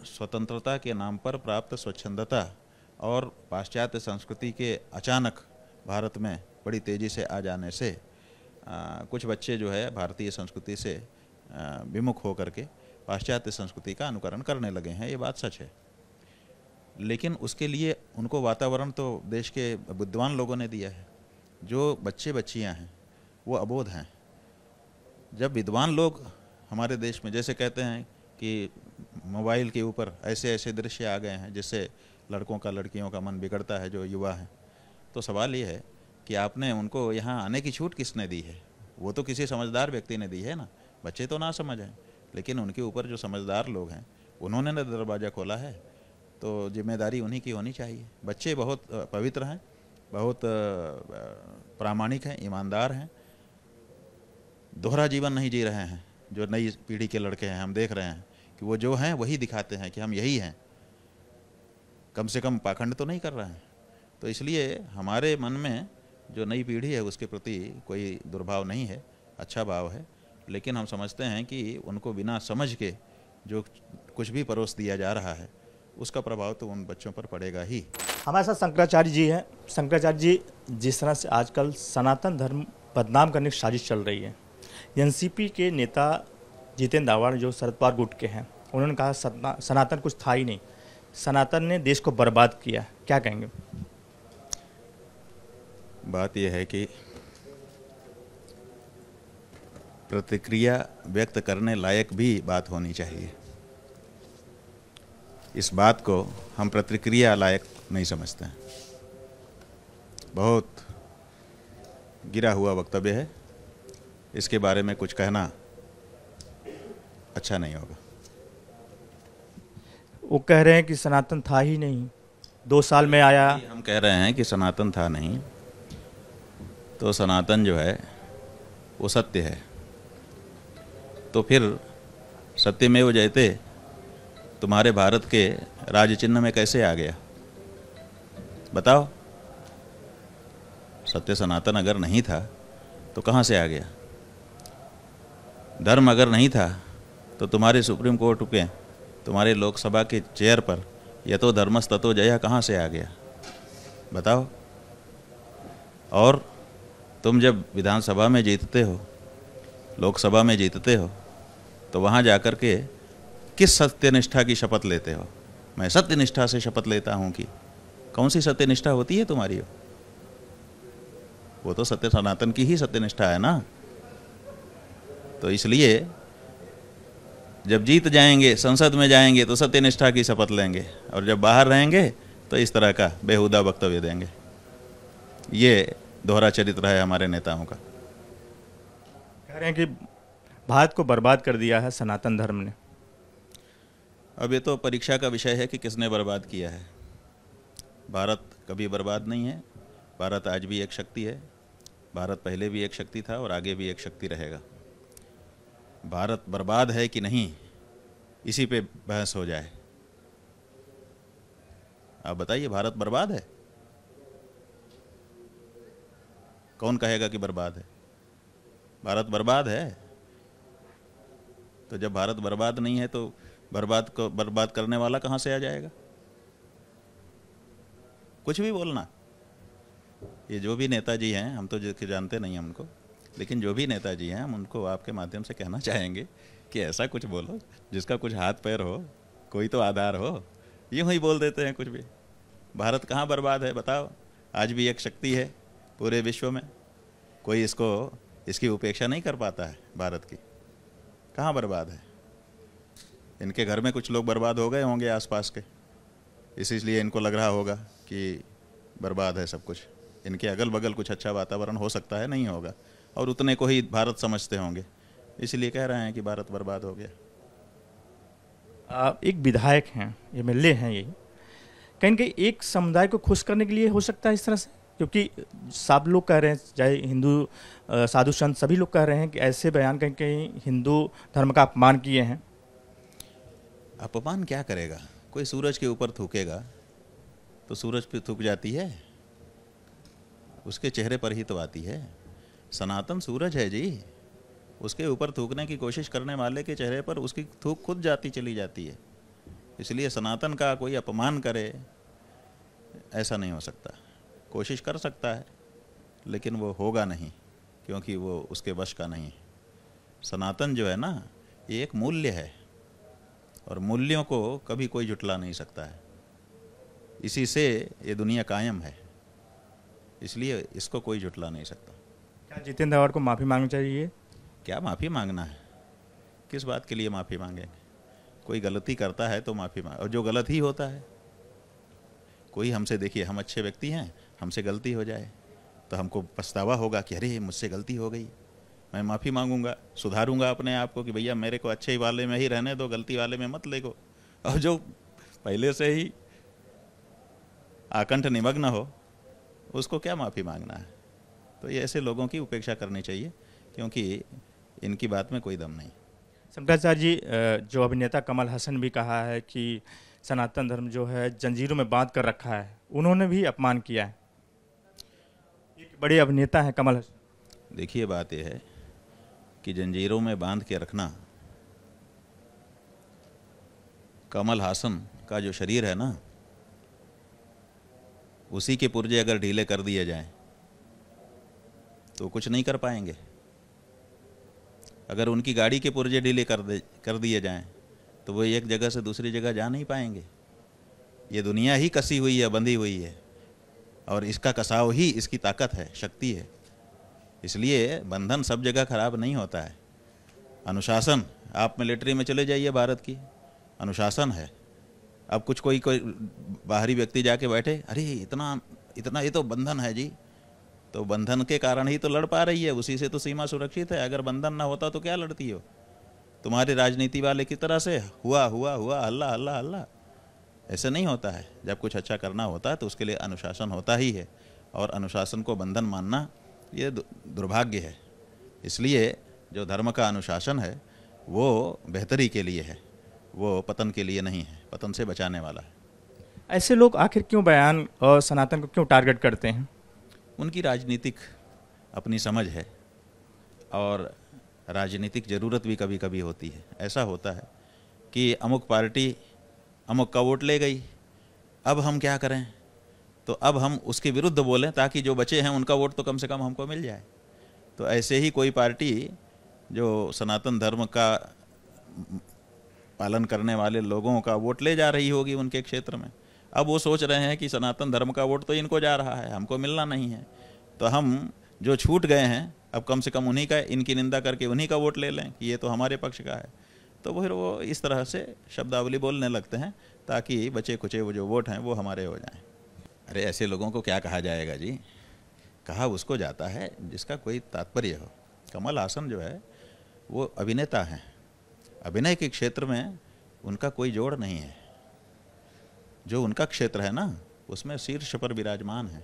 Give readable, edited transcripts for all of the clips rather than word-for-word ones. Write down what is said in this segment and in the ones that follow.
स्वतंत्रता के नाम पर प्राप्त स्वच्छंदता और पाश्चात्य संस्कृति के अचानक भारत में बड़ी तेज़ी से आ जाने से कुछ बच्चे जो है भारतीय संस्कृति से विमुख हो करके पाश्चात्य संस्कृति का अनुकरण करने लगे हैं, ये बात सच है। लेकिन उसके लिए उनको वातावरण तो देश के विद्वान लोगों ने दिया है। जो बच्चे बच्चियां हैं वो अबोध हैं। जब विद्वान लोग हमारे देश में जैसे कहते हैं कि मोबाइल के ऊपर ऐसे ऐसे दृश्य आ गए हैं जिससे लड़कों का लड़कियों का मन बिगड़ता है जो युवा हैं, तो सवाल ये है कि आपने उनको यहाँ आने की छूट किसने दी है? वो तो किसी समझदार व्यक्ति ने दी है ना। बच्चे तो ना समझ हैं, लेकिन उनके ऊपर जो समझदार लोग हैं उन्होंने ना दरवाज़ा खोला है, तो जिम्मेदारी उन्हीं की होनी चाहिए। बच्चे बहुत पवित्र हैं, बहुत प्रामाणिक हैं, ईमानदार हैं, दोहरा जीवन नहीं जी रहे हैं। जो नई पीढ़ी के लड़के हैं हम देख रहे हैं कि वो जो हैं वही दिखाते हैं कि हम यही हैं, कम से कम पाखंड तो नहीं कर रहे हैं। तो इसलिए हमारे मन में जो नई पीढ़ी है उसके प्रति कोई दुर्भाव नहीं है, अच्छा भाव है। लेकिन हम समझते हैं कि उनको बिना समझ के जो कुछ भी परोस दिया जा रहा है उसका प्रभाव तो उन बच्चों पर पड़ेगा ही। हमारे साथ शंकराचार्य जी हैं। शंकराचार्य जी, जिस तरह से आजकल सनातन धर्म बदनाम करने की साजिश चल रही है, एनसीपी के नेता जितेंद्र आव्हाड जो शरद पवार गुट के हैं, उन्होंने कहा सनातन कुछ था ही नहीं, सनातन ने देश को बर्बाद किया। क्या कहेंगे? बात यह है कि प्रतिक्रिया व्यक्त करने लायक भी बात होनी चाहिए। इस बात को हम प्रतिक्रिया लायक नहीं समझते हैं। बहुत गिरा हुआ वक्तव्य है, इसके बारे में कुछ कहना अच्छा नहीं होगा। वो कह रहे हैं कि सनातन था ही नहीं, 2 साल में आया। हम कह रहे हैं कि सनातन था नहीं, तो सनातन जो है वो सत्य है। तो फिर सत्यमेव जयते तुम्हारे भारत के राज चिन्ह में कैसे आ गया? बताओ। सत्य सनातन अगर नहीं था तो कहाँ से आ गया? धर्म अगर नहीं था तो तुम्हारे सुप्रीम कोर्ट के, तुम्हारे लोकसभा के चेयर पर यतो धर्मस् ततो जयः कहाँ से आ गया? बताओ। और तुम जब विधानसभा में जीतते हो, लोकसभा में जीतते हो, तो वहाँ जाकर के किस सत्यनिष्ठा की शपथ लेते हो? मैं सत्यनिष्ठा से शपथ लेता हूँ कि कौन सी सत्यनिष्ठा होती है तुम्हारी? वो तो सत्य सनातन की ही सत्यनिष्ठा है ना। तो इसलिए जब जीत जाएंगे, संसद में जाएंगे तो सत्यनिष्ठा की शपथ लेंगे, और जब बाहर रहेंगे तो इस तरह का बेहुदा वक्तव्य देंगे। ये दोहरा चरित्र है हमारे नेताओं का। कह रहे हैं कि भारत को बर्बाद कर दिया है सनातन धर्म ने। अब ये तो परीक्षा का विषय है कि किसने बर्बाद किया है। भारत कभी बर्बाद नहीं है। भारत आज भी एक शक्ति है। भारत पहले भी एक शक्ति था और आगे भी एक शक्ति रहेगा। भारत बर्बाद है कि नहीं, इसी पे बहस हो जाए। आप बताइए, भारत बर्बाद है? कौन कहेगा कि बर्बाद है? भारत बर्बाद है। तो जब भारत बर्बाद नहीं है तो बर्बाद करने वाला कहाँ से आ जाएगा? कुछ भी बोलना। ये जो भी नेताजी हैं, हम तो जानते नहीं हैं उनको, लेकिन जो भी नेताजी हैं हम उनको आपके माध्यम से कहना चाहेंगे कि ऐसा कुछ बोलो जिसका कुछ हाथ पैर हो, कोई तो आधार हो। यूँ ही बोल देते हैं कुछ भी। भारत कहाँ बर्बाद है बताओ? आज भी एक शक्ति है पूरे विश्व में। कोई इसकी उपेक्षा नहीं कर पाता है भारत की। कहाँ बर्बाद है? इनके घर में कुछ लोग बर्बाद हो गए होंगे आसपास के, इसलिए इनको लग रहा होगा कि बर्बाद है सब कुछ। इनके अगल बगल कुछ अच्छा वातावरण हो सकता है, नहीं होगा, और उतने को ही भारत समझते होंगे, इसलिए कह रहे हैं कि भारत बर्बाद हो गया। एक विधायक हैं, एमएलए हैं, यही कहीं न कहीं एक समुदाय को खुश करने के लिए हो सकता है इस तरह से, क्योंकि सब लोग कह रहे हैं, चाहे हिंदू साधु संत सभी लोग कह रहे हैं कि ऐसे बयान कहीं कहीं हिंदू धर्म का अपमान किए हैं। अपमान क्या करेगा? कोई सूरज के ऊपर थूकेगा तो सूरज पे थूक जाती है, उसके चेहरे पर ही तो आती है। सनातन सूरज है जी, उसके ऊपर थूकने की कोशिश करने वाले के चेहरे पर उसकी थूक खुद जाती चली जाती है। इसलिए सनातन का कोई अपमान करे ऐसा नहीं हो सकता। कोशिश कर सकता है लेकिन वो होगा नहीं, क्योंकि वो उसके वश का नहीं। सनातन जो है ना, ये एक मूल्य है और मूल्यों को कभी कोई जुटला नहीं सकता है। इसी से ये दुनिया कायम है, इसलिए इसको कोई जुटला नहीं सकता। क्या जितेंद्र अवार्ड को माफ़ी मांगनी चाहिए? क्या माफ़ी मांगना है? किस बात के लिए माफ़ी मांगेंगे? कोई गलती करता है तो माफ़ी मांग, और जो गलत ही होता है। कोई हमसे, देखिए हम अच्छे व्यक्ति हैं, हमसे गलती हो जाए तो हमको पछतावा होगा कि अरे मुझसे गलती हो गई, मैं माफ़ी मांगूंगा, सुधारूंगा अपने आप को कि भैया मेरे को अच्छे वाले में ही रहने दो, गलती वाले में मत ले गो। और जो पहले से ही आकंठ निमग्न हो उसको क्या माफ़ी मांगना है? तो ये ऐसे लोगों की उपेक्षा करनी चाहिए, क्योंकि इनकी बात में कोई दम नहीं। शंकराचार्य जी, जो अभिनेता कमल हसन भी कहा है कि सनातन धर्म जो है जंजीरों में बांध कर रखा है, उन्होंने भी अपमान किया है। एक बड़े अभिनेता हैं कमल हसन। देखिए बात यह है कि जंजीरों में बांध के रखना, कमल हासन का जो शरीर है ना, उसी के पुर्जे अगर ढीले कर दिए जाएं तो कुछ नहीं कर पाएंगे। अगर उनकी गाड़ी के पुर्जे ढीले कर दिए जाएं तो वो एक जगह से दूसरी जगह जा नहीं पाएंगे। ये दुनिया ही कसी हुई है, बंधी हुई है, और इसका कसाव ही इसकी ताकत है, शक्ति है। इसलिए बंधन सब जगह खराब नहीं होता है। अनुशासन, आप मिलिट्री में चले जाइए, भारत की अनुशासन है। अब कुछ कोई बाहरी व्यक्ति जाके बैठे, अरे इतना इतना ये तो बंधन है जी, तो बंधन के कारण ही तो लड़ पा रही है, उसी से तो सीमा सुरक्षित है। अगर बंधन ना होता तो क्या लड़ती हो? तुम्हारे राजनीति वाले की तरह से हुआ हुआ हुआ हल्ला हल्ला हल्ला, ऐसे नहीं होता है। जब कुछ अच्छा करना होता है तो उसके लिए अनुशासन होता ही है, और अनुशासन को बंधन मानना ये दुर्भाग्य है। इसलिए जो धर्म का अनुशासन है वो बेहतरी के लिए है, वो पतन के लिए नहीं है, पतन से बचाने वाला है। ऐसे लोग आखिर क्यों बयान और सनातन को क्यों टारगेट करते हैं? उनकी राजनीतिक अपनी समझ है, और राजनीतिक ज़रूरत भी कभी कभी होती है। ऐसा होता है कि अमुक पार्टी अमुक का वोट ले गई, अब हम क्या करें? तो अब हम उसके विरुद्ध बोलें ताकि जो बचे हैं उनका वोट तो कम से कम हमको मिल जाए। तो ऐसे ही कोई पार्टी जो सनातन धर्म का पालन करने वाले लोगों का वोट ले जा रही होगी उनके क्षेत्र में, अब वो सोच रहे हैं कि सनातन धर्म का वोट तो इनको जा रहा है, हमको मिलना नहीं है, तो हम जो छूट गए हैं अब कम से कम उन्हीं का, इनकी निंदा करके उन्हीं का वोट ले लें कि ये तो हमारे पक्ष का है। तो फिर वो इस तरह से शब्दावली बोलने लगते हैं ताकि बचे कुचे वो जो वोट हैं वो हमारे हो जाएं। अरे ऐसे लोगों को क्या कहा जाएगा जी? कहा उसको जाता है जिसका कोई तात्पर्य हो। कमल हासन जो है वो अभिनेता हैं, अभिनय के क्षेत्र में उनका कोई जोड़ नहीं है। जो उनका क्षेत्र है ना उसमें शीर्ष पर विराजमान है,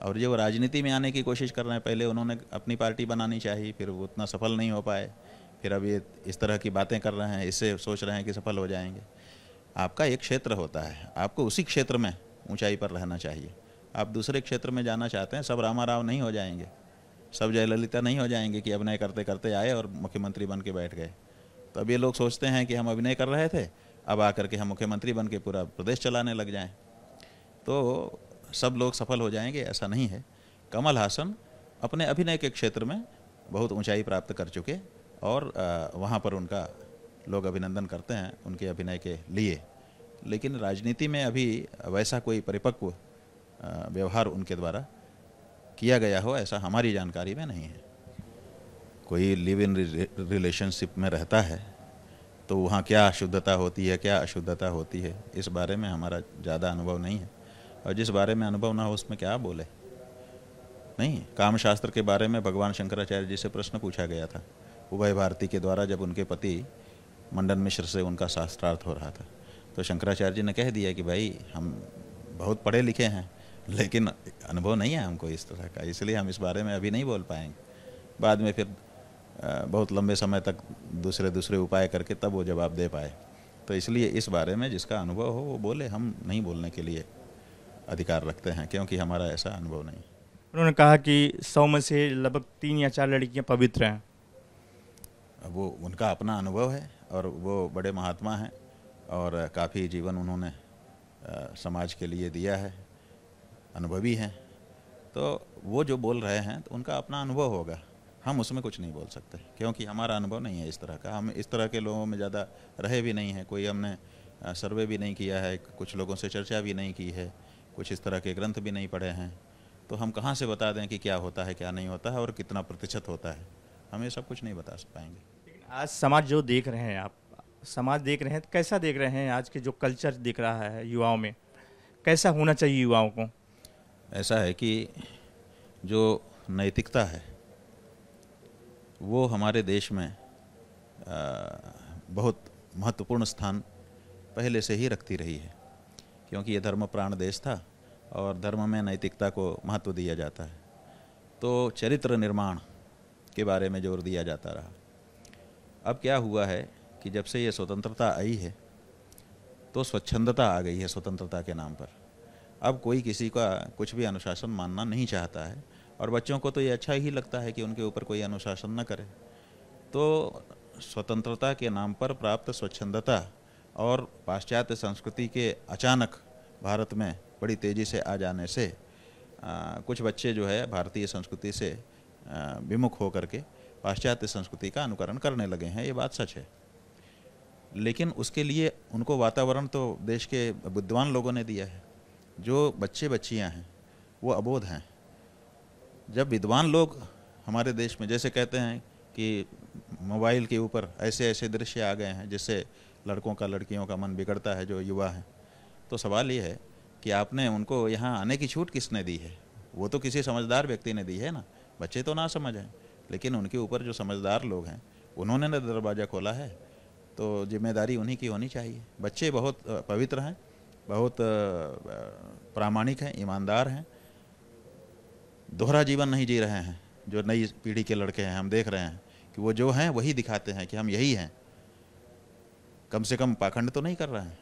और जो राजनीति में आने की कोशिश कर रहे हैं, पहले उन्होंने अपनी पार्टी बनानी चाहिए, फिर वो उतना सफल नहीं हो पाए, फिर अब ये इस तरह की बातें कर रहे हैं, इससे सोच रहे हैं कि सफल हो जाएंगे। आपका एक क्षेत्र होता है, आपको उसी क्षेत्र में ऊंचाई पर रहना चाहिए। आप दूसरे क्षेत्र में जाना चाहते हैं, सब रामा राव नहीं हो जाएंगे, सब जयललिता नहीं हो जाएंगे कि अभिनय करते करते आए और मुख्यमंत्री बन के बैठ गए। तो अब ये लोग सोचते हैं कि हम अभिनय कर रहे थे, अब आकर के हम मुख्यमंत्री बन के पूरा प्रदेश चलाने लग जाएं, तो सब लोग सफल हो जाएंगे, ऐसा नहीं है। कमल हासन अपने अभिनय के क्षेत्र में बहुत ऊंचाई प्राप्त कर चुके, और वहाँ पर उनका लोग अभिनंदन करते हैं उनके अभिनय के लिए। लेकिन राजनीति में अभी वैसा कोई परिपक्व व्यवहार उनके द्वारा किया गया हो, ऐसा हमारी जानकारी में नहीं है। कोई लिव इन रिलेशनशिप में रहता है तो वहाँ क्या शुद्धता होती है, क्या अशुद्धता होती है, इस बारे में हमारा ज़्यादा अनुभव नहीं है, और जिस बारे में अनुभव ना हो उसमें क्या बोले। नहीं, कामशास्त्र के बारे में भगवान शंकराचार्य जी से प्रश्न पूछा गया था उभय भारती के द्वारा, जब उनके पति मंडन मिश्र से उनका शास्त्रार्थ हो रहा था, तो शंकराचार्य जी ने कह दिया कि भाई हम बहुत पढ़े लिखे हैं लेकिन अनुभव नहीं है हमको इस तरह का, इसलिए हम इस बारे में अभी नहीं बोल पाएंगे। बाद में फिर बहुत लंबे समय तक दूसरे उपाय करके तब वो जवाब दे पाए। तो इसलिए इस बारे में जिसका अनुभव हो वो बोले, हम नहीं बोलने के लिए अधिकार रखते हैं क्योंकि हमारा ऐसा अनुभव नहीं। उन्होंने कहा कि 100 में से लगभग 3 या 4 लड़कियां पवित्र हैं। वो उनका अपना अनुभव है और वो बड़े महात्मा हैं, और काफ़ी जीवन उन्होंने समाज के लिए दिया है, अनुभवी हैं। तो वो जो बोल रहे हैं तो उनका अपना अनुभव होगा, हम उसमें कुछ नहीं बोल सकते क्योंकि हमारा अनुभव नहीं है इस तरह का। हम इस तरह के लोगों में ज़्यादा रहे भी नहीं हैं, कोई हमने सर्वे भी नहीं किया है, कुछ लोगों से चर्चा भी नहीं की है, कुछ इस तरह के ग्रंथ भी नहीं पढ़े हैं। तो हम कहाँ से बता दें कि क्या होता है क्या नहीं होता है और कितना प्रतिशत होता है, हम ये सब कुछ नहीं बता पाएंगे। लेकिन आज समाज जो देख रहे हैं, आप समाज देख रहे हैं तो कैसा देख रहे हैं? आज के जो कल्चर दिख रहा है युवाओं में, कैसा होना चाहिए युवाओं को? ऐसा है कि जो नैतिकता है वो हमारे देश में बहुत महत्वपूर्ण स्थान पहले से ही रखती रही है, क्योंकि ये धर्म प्राण देश था और धर्म में नैतिकता को महत्व दिया जाता है। तो चरित्र निर्माण के बारे में जोर दिया जाता रहा। अब क्या हुआ है कि जब से ये स्वतंत्रता आई है तो स्वच्छंदता आ गई है स्वतंत्रता के नाम पर। अब कोई किसी का कुछ भी अनुशासन मानना नहीं चाहता है और बच्चों को तो ये अच्छा ही लगता है कि उनके ऊपर कोई अनुशासन न करे। तो स्वतंत्रता के नाम पर प्राप्त स्वच्छंदता और पाश्चात्य संस्कृति के अचानक भारत में बड़ी तेज़ी से आ जाने से कुछ बच्चे जो है भारतीय संस्कृति से विमुख होकर के पाश्चात्य संस्कृति का अनुकरण करने लगे हैं, ये बात सच है। लेकिन उसके लिए उनको वातावरण तो देश के विद्वान लोगों ने दिया है। जो बच्चे बच्चियां हैं वो अबोध हैं। जब विद्वान लोग हमारे देश में जैसे कहते हैं कि मोबाइल के ऊपर ऐसे ऐसे दृश्य आ गए हैं जिससे लड़कों का लड़कियों का मन बिगड़ता है जो युवा हैं, तो सवाल ये है कि आपने उनको यहाँ आने की छूट किसने दी है? वो तो किसी समझदार व्यक्ति ने दी है ना। बच्चे तो ना समझ हैं, लेकिन उनके ऊपर जो समझदार लोग हैं उन्होंने ना दरवाज़ा खोला है, तो जिम्मेदारी उन्हीं की होनी चाहिए। बच्चे बहुत पवित्र हैं, बहुत प्रामाणिक हैं, ईमानदार हैं, दोहरा जीवन नहीं जी रहे हैं। जो नई पीढ़ी के लड़के हैं हम देख रहे हैं कि वो जो हैं वही दिखाते हैं कि हम यही हैं, कम से कम पाखंड तो नहीं कर रहे हैं।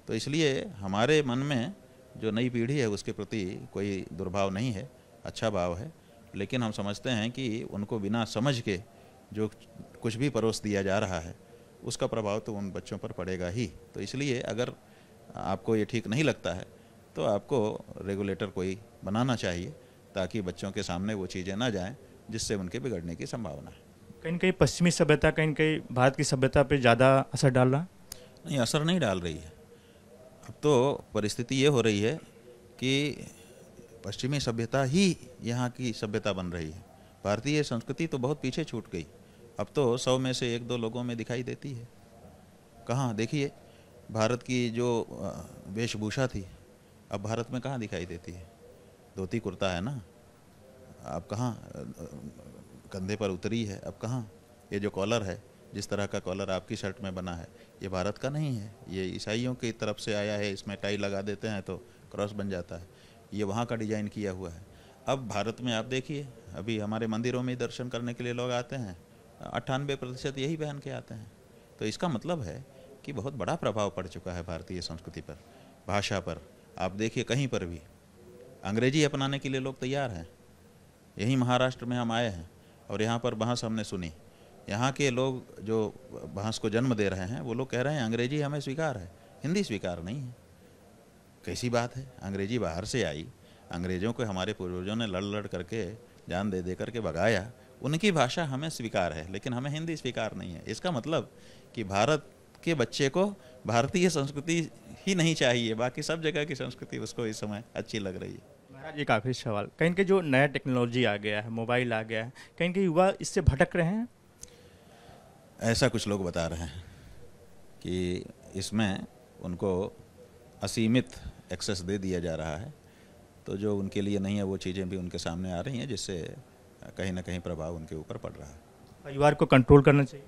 तो इसलिए हमारे मन में जो नई पीढ़ी है उसके प्रति कोई दुर्भाव नहीं है, अच्छा भाव है। लेकिन हम समझते हैं कि उनको बिना समझ के जो कुछ भी परोस दिया जा रहा है उसका प्रभाव तो उन बच्चों पर पड़ेगा ही। तो इसलिए अगर आपको ये ठीक नहीं लगता है तो आपको रेगुलेटर कोई बनाना चाहिए ताकि बच्चों के सामने वो चीज़ें ना जाएं जिससे उनके बिगड़ने की संभावना है। कहीं न कहीं पश्चिमी सभ्यता कहीं न कहीं भारत की सभ्यता पे ज़्यादा असर डाल रहा है? नहीं, असर नहीं डाल रही है। अब तो परिस्थिति ये हो रही है कि पश्चिमी सभ्यता ही यहाँ की सभ्यता बन रही है। भारतीय संस्कृति तो बहुत पीछे छूट गई। अब तो 100 में से 1-2 लोगों में दिखाई देती है। कहाँ देखिए, भारत की जो वेशभूषा थी अब भारत में कहाँ दिखाई देती है? धोती कुर्ता है ना, अब कहाँ कंधे पर उतरी है, अब कहाँ? ये जो कॉलर है, जिस तरह का कॉलर आपकी शर्ट में बना है, ये भारत का नहीं है, ये ईसाइयों की तरफ से आया है। इसमें टाई लगा देते हैं तो क्रॉस बन जाता है, ये वहाँ का डिज़ाइन किया हुआ है। अब भारत में आप देखिए, अभी हमारे मंदिरों में दर्शन करने के लिए लोग आते हैं, 98% यही पहन के आते हैं। तो इसका मतलब है कि बहुत बड़ा प्रभाव पड़ चुका है भारतीय संस्कृति पर, भाषा पर। आप देखिए कहीं पर भी अंग्रेजी अपनाने के लिए लोग तैयार हैं। यहीं महाराष्ट्र में हम आए हैं और यहाँ पर बहस हमने सुनी। यहाँ के लोग जो बहस को जन्म दे रहे हैं वो लोग कह रहे हैं अंग्रेजी हमें स्वीकार है, हिंदी स्वीकार नहीं है। कैसी बात है? अंग्रेजी बाहर से आई, अंग्रेज़ों को हमारे पूर्वजों ने लड़ लड़ करके जान दे दे करके भगाया, उनकी भाषा हमें स्वीकार है लेकिन हमें हिंदी स्वीकार नहीं है। इसका मतलब कि भारत के बच्चे को भारतीय संस्कृति ही नहीं चाहिए, बाकी सब जगह की संस्कृति उसको इस समय अच्छी लग रही है। महाराज एक आखिरी सवाल, कहीं के जो नया टेक्नोलॉजी आ गया है, मोबाइल आ गया है, कहीं के युवा इससे भटक रहे हैं? ऐसा कुछ लोग बता रहे हैं कि इसमें उनको असीमित एक्सेस दे दिया जा रहा है, तो जो उनके लिए नहीं है वो चीज़ें भी उनके सामने आ रही हैं जिससे कहीं ना कहीं प्रभाव उनके ऊपर पड़ रहा है। परिवार को कंट्रोल करना चाहिए।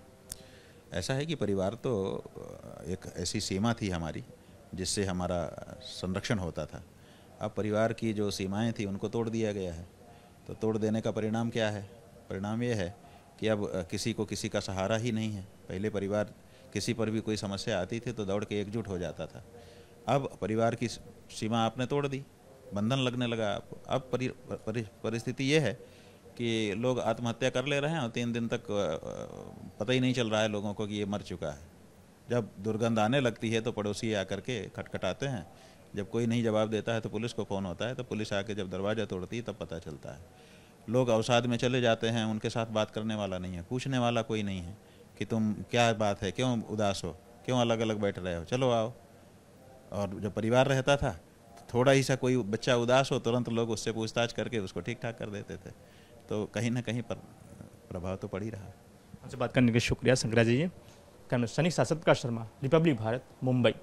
ऐसा है कि परिवार तो एक ऐसी सीमा थी हमारी जिससे हमारा संरक्षण होता था। अब परिवार की जो सीमाएं थी उनको तोड़ दिया गया है। तो तोड़ देने का परिणाम क्या है? परिणाम ये है कि अब किसी को किसी का सहारा ही नहीं है। पहले परिवार किसी पर भी कोई समस्या आती थी तो दौड़ के एकजुट हो जाता था। अब परिवार की सीमा आपने तोड़ दी, बंधन लगने लगा। अब परिस्थिति ये है कि लोग आत्महत्या कर ले रहे हैं और 3 दिन तक पता ही नहीं चल रहा है लोगों को कि ये मर चुका है। जब दुर्गंध आने लगती है तो पड़ोसी आकर के खटखटाते हैं, जब कोई नहीं जवाब देता है तो पुलिस को फ़ोन होता है, तो पुलिस आके जब दरवाज़ा तोड़ती है तब पता चलता है। लोग अवसाद में चले जाते हैं, उनके साथ बात करने वाला नहीं है, पूछने वाला कोई नहीं है कि तुम क्या बात है, क्यों उदास हो, क्यों अलग अलग बैठ रहे हो, चलो आओ। और जब परिवार रहता था तो थोड़ा ही सा कोई बच्चा उदास हो तुरंत लोग उससे पूछताछ करके उसको ठीक ठाक कर देते थे। तो कहीं ना कहीं पर प्रभाव तो पड़ ही रहा है। हमसे बात करने के लिए शुक्रिया शंकराचार्य जी। कैमरा सैनिक सासत का शर्मा, रिपब्लिक भारत, मुंबई।